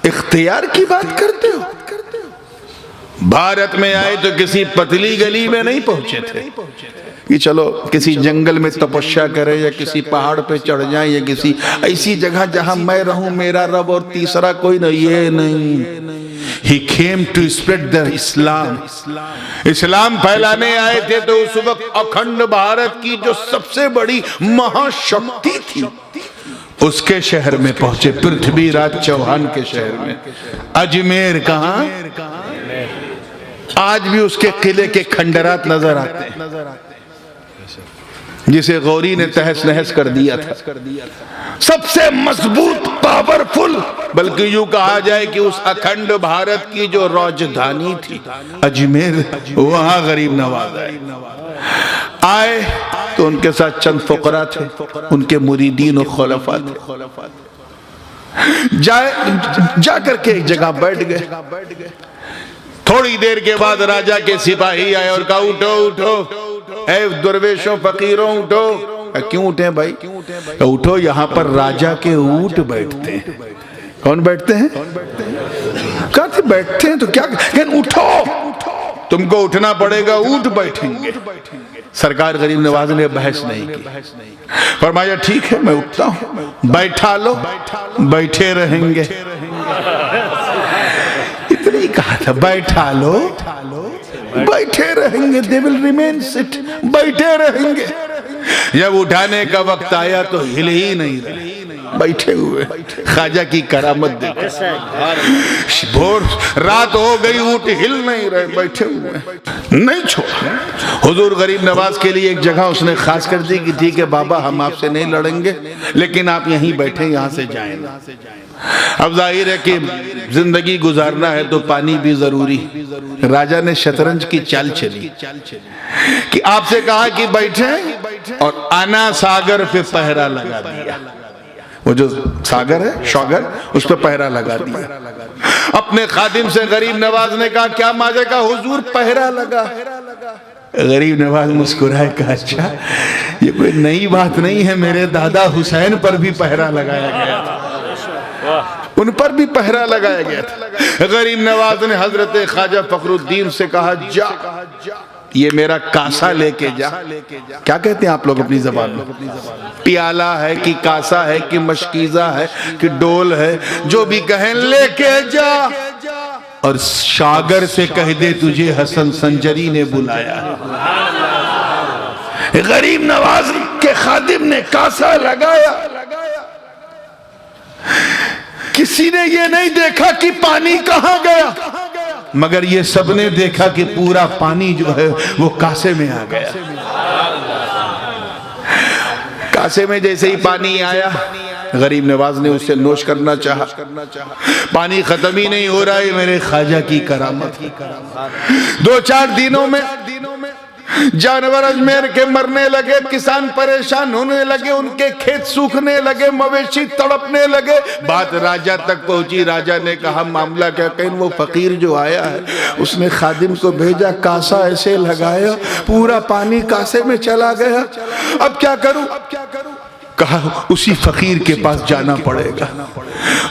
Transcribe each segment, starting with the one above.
इख्तियार की बात करते हो। भारत में आए तो किसी पतली गली में नहीं पहुंचे थे कि चलो किसी जंगल में तपस्या करें या किसी पहाड़ पे चढ़ जाएं या किसी ऐसी जगह जहां मैं रहूं, मेरा रब और तीसरा कोई नहीं। ये नहीं, He came to spread the Islam। इस्लाम फैलाने आए थे तो उस वक्त अखंड भारत की जो सबसे बड़ी महाशक्ति थी उसके शहर में पहुंचे, पृथ्वीराज चौहान के शहर में। अजमेर कहां? आज भी उसके किले के खंडरात नजर आते हैं जिसे गौरी ने तहस नहस कर दिया था। सबसे मजबूत, पावरफुल, बल्कि यूं कहा जाए कि उस अखंड भारत की जो राजधानी थी अजमेर, वहां गरीब नवाज आए तो उनके साथ चंद फुकरा थे, उनके मुरीदीन और खुलफा थे। जा करके एक जगह बैठ गए। थोड़ी देर के बाद राजा के सिपाही आए और कहा उठो उठो, ऐ दरवेशों फकीरों उठो। क्यों उठे भाई? उठो, यहाँ पर राजा के ऊंट बैठते हैं। कौन बैठते हैं? कहते बैठते हैं तो क्या, उठो, तुमको उठना पड़ेगा, ऊंट बैठेंगे। सरकार गरीब नवाज ने बहस नहीं की, फरमाया ठीक है मैं उठता हूं, बैठा लो, बैठे रहेंगे। इतना ही कहा था, बैठा लो, बैठे रहेंगे, दे विल रिमेन सिट, बैठे रहेंगे। जब उठाने का वक्त आया तो हिले ही नहीं रहे, बैठे हुए। ख्वाजा की करामत देखो, भोर रात हो गई, ऊँट हिल नहीं रहे, बैठे हुए, नहीं छोड़। हुजूर गरीब नवाज के लिए एक जगह उसने खास कर दी कि ठीक है बाबा हम आपसे नहीं लड़ेंगे, लेकिन आप यहीं बैठे, यहाँ से जाएं। अब जाहिर है कि जिंदगी गुजारना है तो पानी भी जरूरी। राजा ने शतरंज की चाल चली कि आपसे कहा कि बैठे और आना सागर पे पहरा लगा दिया। वो जो सागर है, शौगर, उस पर पहरा लगा दिया। अपने खादिम से गरीब नवाज ने कहा क्या माजे का हुजूर पहरा लगा? गरीब नवाज मुस्कुराए, कहा अच्छा ये कोई नई बात नहीं है, मेरे दादा हुसैन पर भी पहरा लगाया गया था, उन पर भी पहरा लगाया गया था। गरीब नवाज ने हजरत ख्वाजा फखरुद्दीन से कहा जा, ये मेरा कासा लेके जा। क्या कहते हैं आप लोग अपनी जबान में? प्याला है कि कासा है कि मशकीजा है कि डोल है, जो भी कहें लेके जा, और शागर से कह दे तुझे हसन संजरी ने बुलाया है। गरीब नवाज के खादिम ने कासा लगाया। किसी ने ये नहीं देखा कि पानी कहां गया, मगर ये सबने देखा कि पूरा पानी जो है वो कासे में आ गया। कासे में जैसे ही पानी आया, गरीब नवाज ने उससे नोश करना चाहा, पानी खत्म ही नहीं हो रहा है। मेरे ख्वाजा की करामत। 2-4 दिनों में जानवर अजमेर के मरने लगे, किसान परेशान होने लगे, उनके खेत सूखने लगे, मवेशी तड़पने लगे। बात राजा तक पहुंची। राजा ने कहा मामला क्या? कहीं वो फकीर जो आया है उसने खादिम को भेजा, कासा ऐसे लगाया, पूरा पानी कासे में चला गया, अब क्या करूं? कहा उसी फकीर के पास जाना पड़ेगा।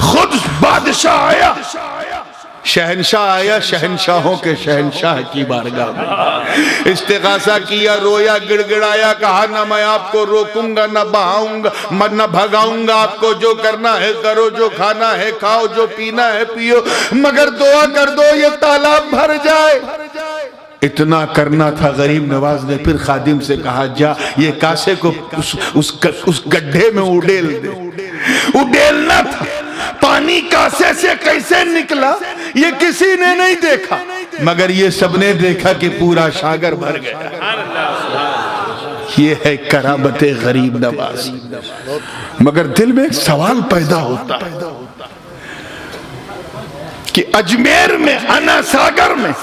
खुद बादशाह आया, शहनशाह आया, शहनशाहों के शहनशाह की बारगाह में इस्तिगासा किया, रोया, गिड़गिड़ाया, कहा ना मैं आपको रोकूंगा, ना बहाऊंगा, न भगाऊंगा, आपको जो करना है करो, जो खाना है खाओ, जो पीना है पियो, मगर दुआ कर दो ये तालाब भर जाए। इतना करना था। गरीब नवाज ने फिर खादिम से कहा जा ये कासे को उस गड्ढे में उड़ेल दे। उड़ेलना था। पानी कासे से कैसे निकला ये किसी ने नहीं देखा, मगर ये सबने देखा कि पूरा सागर भर गया। ये है करामते गरीब नवाज। मगर दिल में एक सवाल पैदा होता है कि अजमेर में, अना सागर में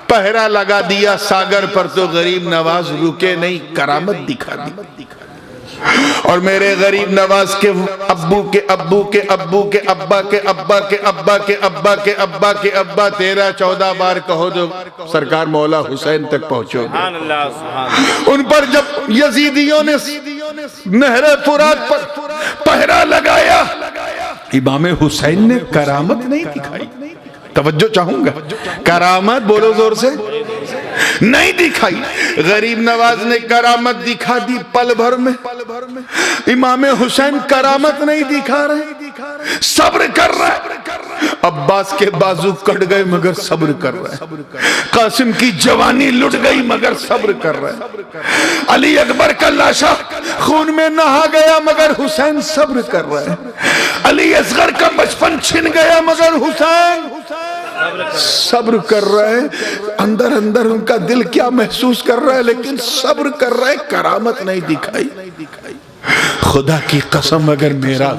पहरा लगा दिया, सागर पर तो गरीब नवाज रुके नहीं, करामत दिखा दी। और मेरे गरीब नवाज के अब्बू के अब्बू के अब्बू के अब्बा के अब्बा के अब्बा के अब्बा के अब्बा के अब्बा 13-14 बार कहो तो सरकार मौला हुसैन तक पहुंचोगे। उन पर जब यजीदियों ने नहर फुरात पर पहरा लगाया इमाम हुसैन ने करामत नहीं दिखाई। तवज्जो चाहूंगा, करामत बोलो जोर से, नहीं दिखाई। गरीब नवाज ने करामत दिखा दी पल भर में। इमाम हुसैन करामत नहीं दिखा रहे, सब्र कर रहा है। अब्बास के बाजू कट गए मगर सब्र कर रहा है। कासिम की जवानी लुट गई मगर सब्र कर रहा है। अली अकबर का लाशा खून में नहा गया मगर हुसैन सब्र कर रहा है। अली असगर का बचपन छिन गया मगर हुसैन सब्र कर रहा है। अंदर अंदर उनका दिल क्या महसूस कर रहा है, लेकिन सब्र कर रहा है। करामत नहीं दिखाई। खुदा की कसम, अगर मेरा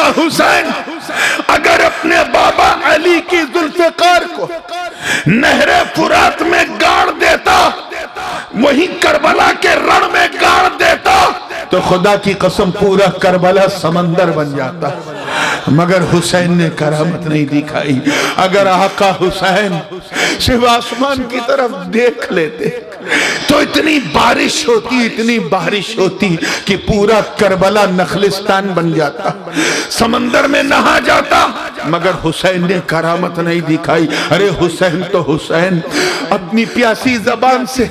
हुसैन अगर अपने बाबा अली की जुल्फ़िकार को नहरे फुरात में गाड़ देता, वहीं करबला के रण में गाड़ देता, तो खुदा की कसम पूरा करबला समंदर बन जाता। मगर हुसैन ने करामत नहीं दिखाई। अगर आका हुसैन सिर्फ आसमान की तरफ देख लेते तो इतनी बारिश होती कि पूरा करबला नखलिस्तान बन जाता, समंदर में नहा जाता। मगर हुसैन ने करामत नहीं दिखाई। अरे हुसैन तो हुसैन अपनी प्यासी जबान से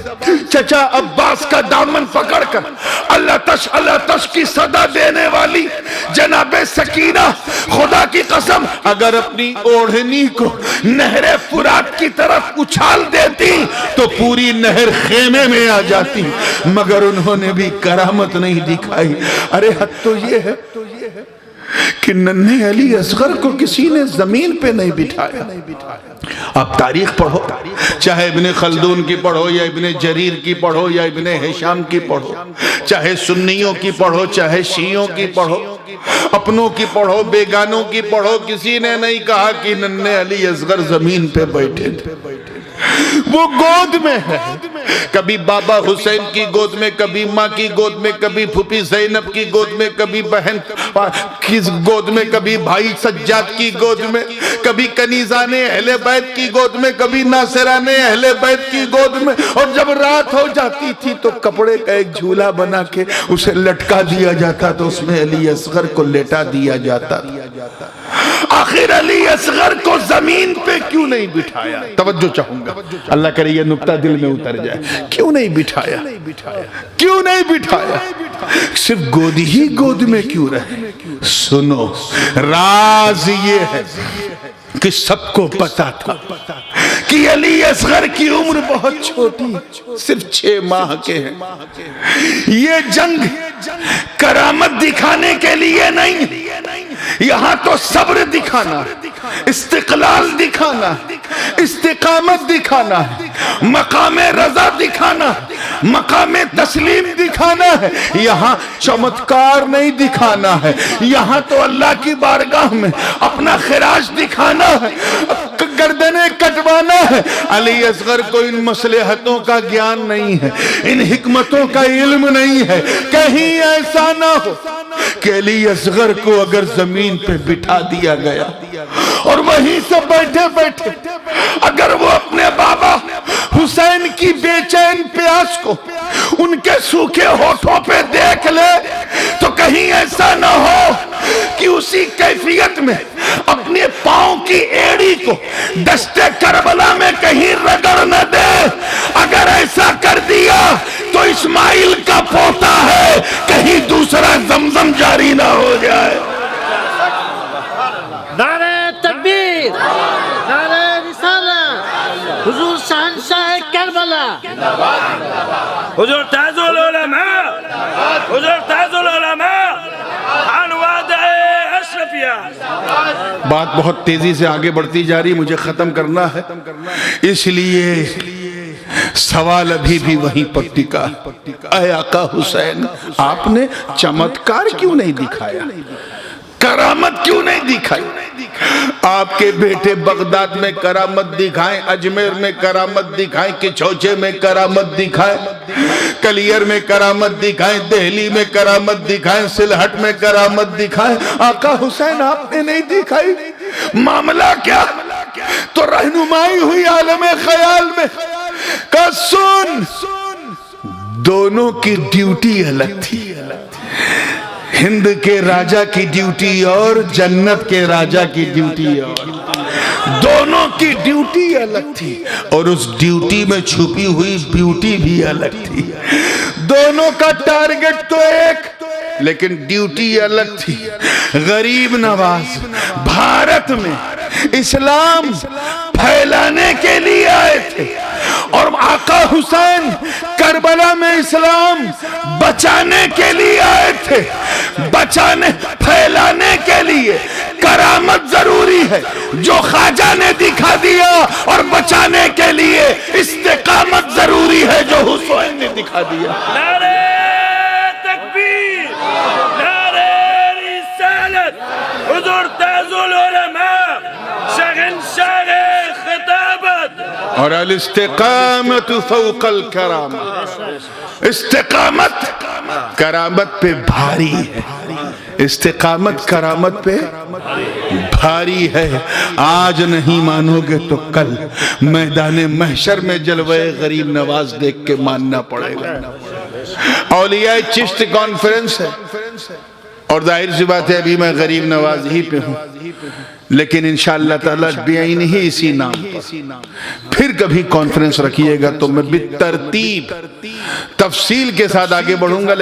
चचा अब्बास का दामन पकड़कर अल्लाह तश की सदा देने वाली जनाबे सकीना, खुदा की कसम अगर अपनी ओढ़नी को नहरे फुरात की तरफ उछाल देती तो पूरी नहर खेमे में आ जाती। मगर उन्होंने भी करामत नहीं दिखाई। अरे हद तो ये है कि नन्हे अली असगर को किसी ने जमीन पे नहीं बिठाया। आप तारीख पढ़ो, चाहे इब्ने खल्दून की पढ़ो या इब्ने जरीर की पढ़ो या इब्ने हिशाम की पढ़ो, चाहे सुन्नियों की पढ़ो चाहे शियों की पढ़ो, अपनों की पढ़ो बेगानों की पढ़ो, किसी ने नहीं कहा कि नन्हे अली असगर जमीन पे बैठे थे। वो गोद में है, कभी बाबा हुसैन की गोद में, कभी माँ की गोद में, कभी फूफी ज़ैनब की गोद में, कभी बहन की गोद में, कभी भाई सज्जाद की गोद में, कभी कनीज़ाने अहले बैत की गोद में, कभी नासिराने अहले बैत की गोद में। और जब रात हो जाती थी तो कपड़े का एक झूला बना के उसे लटका दिया जाता, तो उसमें अली असगर को लेटा दिया जाता। आखिर अली असगर को जमीन पे क्यों नहीं बिठाया? तवज्जो चाहूंगा, अल्लाह करे ये नुक्ता दिल में उतर जाए। क्यों नहीं बिठाया? क्यों नहीं बिठाया? सिर्फ गोद ही गोद में क्यों रहे? सुनो, राज ये है कि सबको पता था कि अली असगर की उम्र बहुत छोटी, सिर्फ 6 माह के हैं। ये जंग करामत दिखाने के लिए नहीं, यहाँ तो सब्र दिखाना, इस्तिकलाल दिखाना, इस्तिकामत दिखाना, मकामे रजा दिखाना, मकामे तस्लीम दिखाना है। यहाँ चमत्कार नहीं दिखाना है, यहाँ तो अल्लाह की बारगाह में अपना खिराज दिखाना है, गर्दने कटवाना है। अली असगर को इन मसलहतों का ज्ञान नहीं है, इन हिकमतों का इल्म नहीं है। कहीं ऐसा ना हो कि अली असगर को अगर जमीन पे बिठा दिया गया और वहीं से बैठे बैठे अगर वो अपने बाबा हुसैन की बेचैन प्यास को उनके सूखे होठों पे देख ले, तो कहीं ऐसा ना हो कि उसी कैफियत में अपने पांव की एड़ी को दस्ते करबला में कहीं रगड़ न दे। अगर ऐसा कर दिया तो इस्माइल का पोता है, कहीं दूसरा जमजम जारी ना हो जाए। नारे तकबीर, नारे रिसालत, हुजूर शहंशाह करबला, हुजूर ताजुल उलमा, हुजूर ताजुल उलमा, अनवाद अशरफिया। बात बहुत तेजी से आगे बढ़ती जा रही, मुझे खत्म करना है, इसलिए सवाल अभी भी वहीं पर टिका। ऐ आका हुसैन, आपने चमत्कार क्यों नहीं दिखाया? करामत क्यों नहीं दिखाई? आपके बेटे बगदाद में करामत दिखाएं, अजमेर में करामत दिखाएं, किचौचे में करामत दिखाएं, कलियर में करामत दिखाएं, दिल्ली में करामत दिखाएं, सिलहट में करामत दिखाएं। आका हुसैन आपने नहीं दिखाई। मामला क्या? तो रहनुमाई हुई आलमे ख्याल में का सुन, दोनों की ड्यूटी अलग थी। हिंद के राजा की ड्यूटी और जन्नत के राजा की ड्यूटी और, दोनों की ड्यूटी अलग थी और उस ड्यूटी में छुपी हुई ब्यूटी भी अलग थी। दोनों का टारगेट तो एक, लेकिन ड्यूटी अलग थी। गरीब नवाज भारत में इस्लाम फैलाने के लिए आए थे और आका हुसैन करबला में इस्लाम बचाने के लिए आए थे। बचाने फैलाने के लिए करामत जरूरी है जो ख्वाजा ने दिखा दिया, और बचाने के लिए इस्तिकामत जरूरी है जो हुसैन ने दिखा दिया। नारे तकबीर, नारे रिसालत, हुजूर ताजुल उलमा, शहंशाह खिताबत। और अल इस्तिकामत फौकल करामत, इस्तिकामत करामत पे भारी है, इस्तिकामत करामत पे भारी है। आज नहीं मानोगे तो कल मैदान महशर में जलवे गरीब नवाज देख के मानना पड़ेगा। औलिया चिश्त कॉन्फ्रेंस है और जाहिर सी बात है अभी मैं गरीब नवाज ही पे हूँ, लेकिन इंशाअल्लाह ताला बेआईन ही इसी नाम पर फिर कभी कॉन्फ्रेंस रखिएगा तो मैं बितरतीब तफसील के साथ आगे बढ़ूंगा।